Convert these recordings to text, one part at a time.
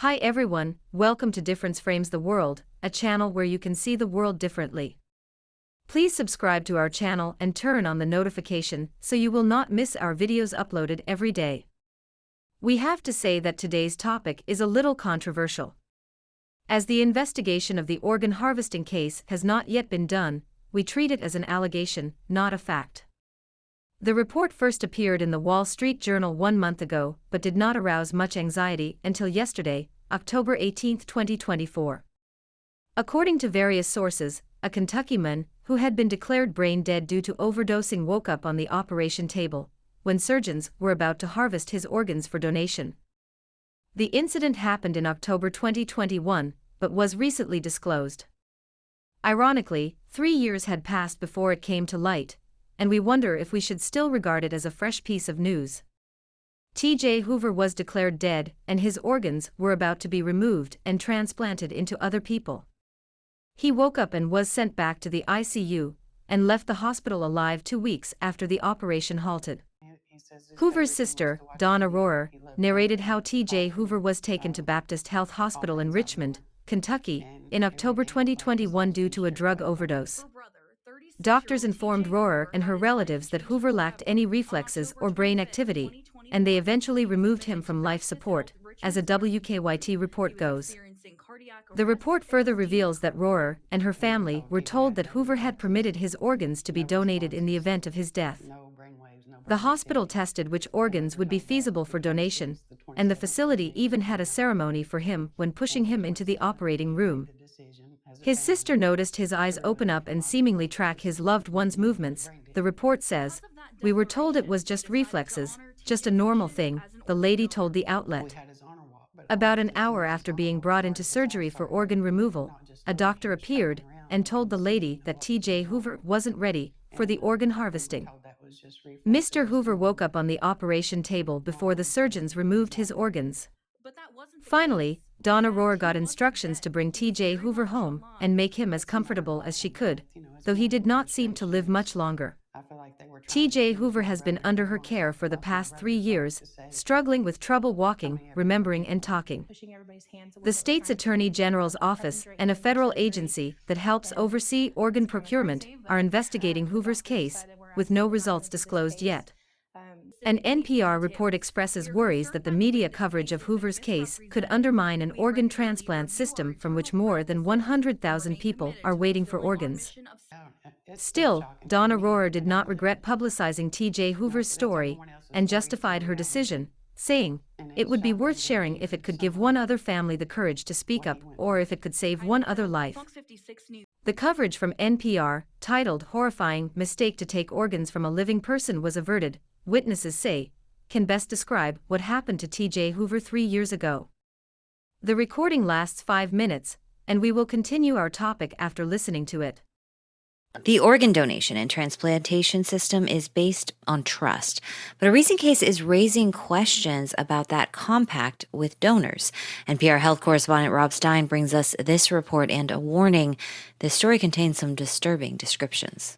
Hi everyone, welcome to Difference Frames the World, a channel where you can see the world differently. Please subscribe to our channel and turn on the notification so you will not miss our videos uploaded every day. We have to say that today's topic is a little controversial. As the investigation of the organ harvesting case has not yet been done, we treat it as an allegation, not a fact. The report first appeared in the Wall Street Journal 1 month ago, but did not arouse much anxiety until yesterday, October 18, 2024. According to various sources, a Kentucky man who had been declared brain dead due to overdosing woke up on the operation table when surgeons were about to harvest his organs for donation. The incident happened in October 2021, but was recently disclosed. Ironically, 3 years had passed before it came to light, and we wonder if we should still regard it as a fresh piece of news. TJ Hoover was declared dead, and his organs were about to be removed and transplanted into other people. He woke up and was sent back to the ICU, and left the hospital alive 2 weeks after the operation halted. Hoover's sister, Donna Rohrer, narrated how TJ Hoover was taken to Baptist Health Hospital in Richmond, Kentucky, in October 2021 due to a drug overdose. Doctors informed Rohrer and her relatives that Hoover lacked any reflexes or brain activity, and they eventually removed him from life support, as a WKYT report goes. The report further reveals that Rohrer and her family were told that Hoover had permitted his organs to be donated in the event of his death. The hospital tested which organs would be feasible for donation, and the facility even had a ceremony for him when pushing him into the operating room. His sister noticed his eyes open up and seemingly track his loved one's movements, the report says. We were told it was just reflexes, just a normal thing, the lady told the outlet. About an hour after being brought into surgery for organ removal, a doctor appeared and told the lady that TJ Hoover wasn't ready for the organ harvesting. Mr. Hoover woke up on the operation table before the surgeons removed his organs. Finally, Donna Rohrer got instructions to bring TJ Hoover home and make him as comfortable as she could, though he did not seem to live much longer. TJ Hoover has been under her care for the past 3 years, struggling with trouble walking, remembering and talking. The state's Attorney General's office and a federal agency that helps oversee organ procurement are investigating Hoover's case, with no results disclosed yet. An NPR report expresses worries that the media coverage of Hoover's case could undermine an organ transplant system from which more than 100,000 people are waiting for organs. Still, Donna Rohrer did not regret publicizing TJ Hoover's story and justified her decision, saying, "It would be worth sharing if it could give one other family the courage to speak up or if it could save one other life." The coverage from NPR, titled "Horrifying Mistake to Take Organs from a Living Person Was Averted," witnesses say, can best describe what happened to TJ Hoover 3 years ago. The recording lasts 5 minutes, and we will continue our topic after listening to it. The organ donation and transplantation system is based on trust, but a recent case is raising questions about that compact with donors. NPR health correspondent Rob Stein brings us this report and a warning. This story contains some disturbing descriptions.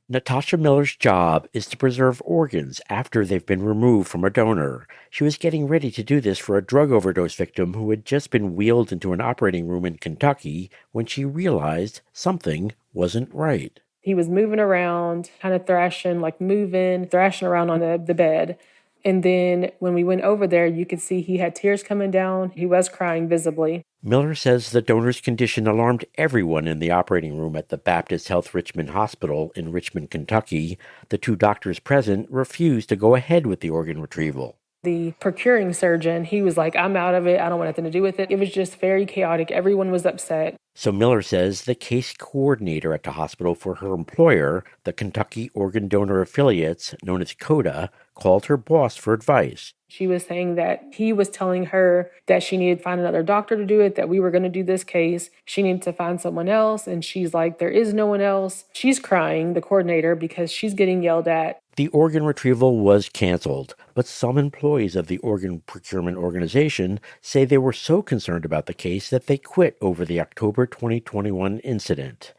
Natasha Miller's job is to preserve organs after they've been removed from a donor. She was getting ready to do this for a drug overdose victim who had just been wheeled into an operating room in Kentucky when she realized something wasn't right. He was moving around, kind of thrashing around on the bed. And then when we went over there, you could see he had tears coming down. He was crying visibly. Miller says the donor's condition alarmed everyone in the operating room at the Baptist Health Richmond Hospital in Richmond, Kentucky. The 2 doctors present refused to go ahead with the organ retrieval. The procuring surgeon, he was like, "I'm out of it. I don't want nothing to do with it." It was just very chaotic. Everyone was upset. So Miller says the case coordinator at the hospital for her employer, the Kentucky Organ Donor Affiliates, known as CODA, called her boss for advice. She was saying that he was telling her that she needed to find another doctor to do it, that we were going to do this case. She needed to find someone else. And she's like, there is no one else. She's crying, the coordinator, because she's getting yelled at. The organ retrieval was canceled, but some employees of the organ procurement organization say they were so concerned about the case that they quit over the October 2021 incident.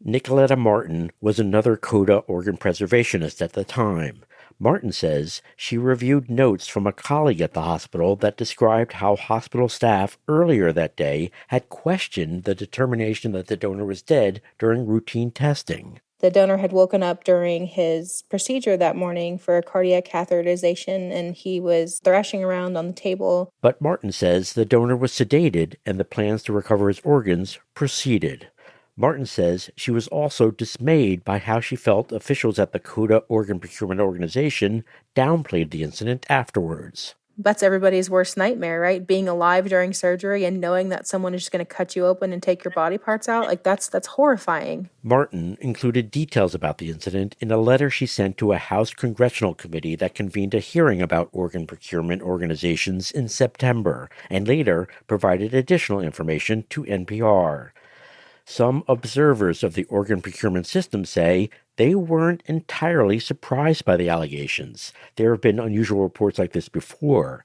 Nicoletta Martin was another CODA organ preservationist at the time. Martin says she reviewed notes from a colleague at the hospital that described how hospital staff earlier that day had questioned the determination that the donor was dead during routine testing. The donor had woken up during his procedure that morning for a cardiac catheterization, and he was thrashing around on the table. But Martin says the donor was sedated and the plans to recover his organs proceeded. Martin says she was also dismayed by how she felt officials at the CODA Organ Procurement Organization downplayed the incident afterwards. That's everybody's worst nightmare, right? Being alive during surgery and knowing that someone is just going to cut you open and take your body parts out. That's horrifying. Martin included details about the incident in a letter she sent to a House Congressional Committee that convened a hearing about organ procurement organizations in September, and later provided additional information to NPR. Some observers of the organ procurement system say they weren't entirely surprised by the allegations. There have been unusual reports like this before.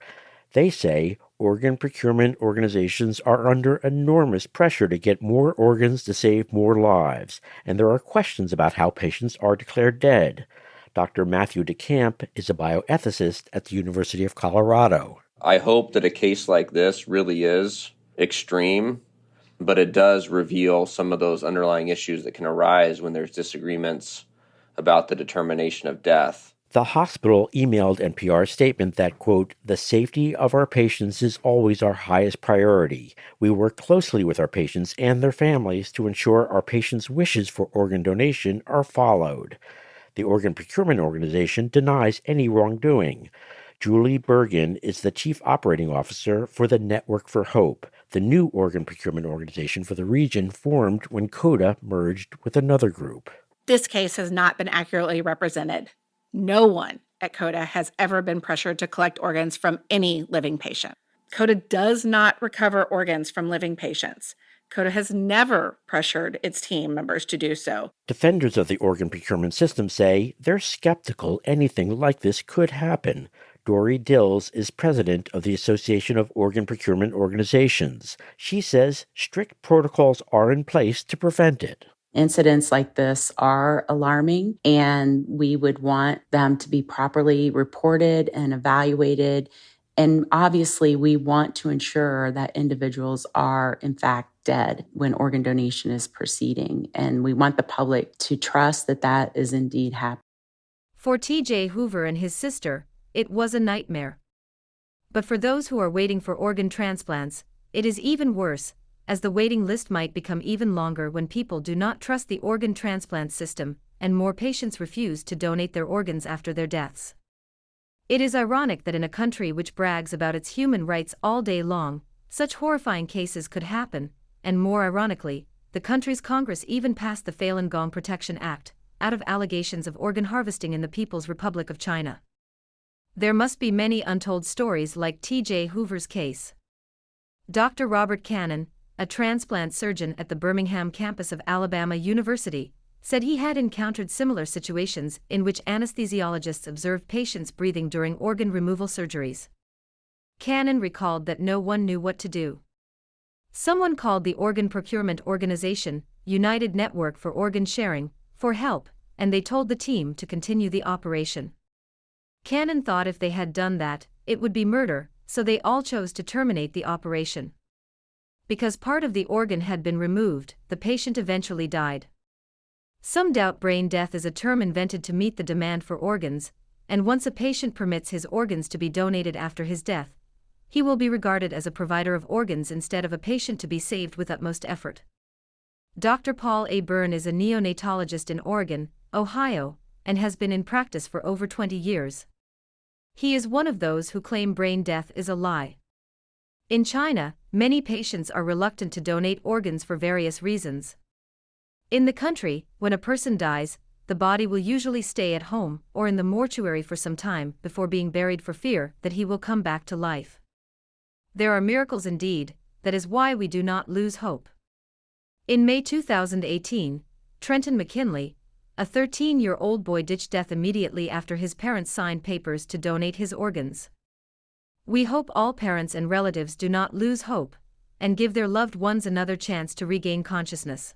They say organ procurement organizations are under enormous pressure to get more organs to save more lives, and there are questions about how patients are declared dead. Dr. Matthew DeCamp is a bioethicist at the University of Colorado. I hope that a case like this really is extreme, but it does reveal some of those underlying issues that can arise when there's disagreements about the determination of death. The hospital emailed NPR a statement that, quote, "The safety of our patients is always our highest priority. We work closely with our patients and their families to ensure our patients' wishes for organ donation are followed." The Organ Procurement Organization denies any wrongdoing. Julie Bergen is the chief operating officer for the Network for Hope, the new organ procurement organization for the region formed when CODA merged with another group. This case has not been accurately represented. No one at CODA has ever been pressured to collect organs from any living patient. CODA does not recover organs from living patients. CODA has never pressured its team members to do so. Defenders of the organ procurement system say they're skeptical anything like this could happen. Dory Dills is president of the Association of Organ Procurement Organizations. She says strict protocols are in place to prevent it. Incidents like this are alarming, and we would want them to be properly reported and evaluated. And obviously, we want to ensure that individuals are, in fact, dead when organ donation is proceeding. And we want the public to trust that that is indeed happening. For TJ Hoover and his sister, it was a nightmare. But for those who are waiting for organ transplants, it is even worse, as the waiting list might become even longer when people do not trust the organ transplant system, and more patients refuse to donate their organs after their deaths. It is ironic that in a country which brags about its human rights all day long, such horrifying cases could happen, and more ironically, the country's Congress even passed the Falun Gong Protection Act, out of allegations of organ harvesting in the People's Republic of China. There must be many untold stories like TJ Hoover's case. Dr. Robert Cannon, a transplant surgeon at the Birmingham campus of Alabama University, said he had encountered similar situations in which anesthesiologists observed patients breathing during organ removal surgeries. Cannon recalled that no one knew what to do. Someone called the organ procurement organization, United Network for Organ Sharing, for help, and they told the team to continue the operation. Cannon thought if they had done that, it would be murder, so they all chose to terminate the operation. Because part of the organ had been removed, the patient eventually died. Some doubt brain death is a term invented to meet the demand for organs, and once a patient permits his organs to be donated after his death, he will be regarded as a provider of organs instead of a patient to be saved with utmost effort. Dr. Paul A. Byrne is a neonatologist in Oregon, Ohio, and has been in practice for over 20 years. He is one of those who claim brain death is a lie. In China, many patients are reluctant to donate organs for various reasons. In the country, when a person dies, the body will usually stay at home or in the mortuary for some time before being buried for fear that he will come back to life. There are miracles indeed, that is why we do not lose hope. In May 2018, Trenton McKinley, a 13-year-old boy, ditched death immediately after his parents signed papers to donate his organs. We hope all parents and relatives do not lose hope, and give their loved ones another chance to regain consciousness.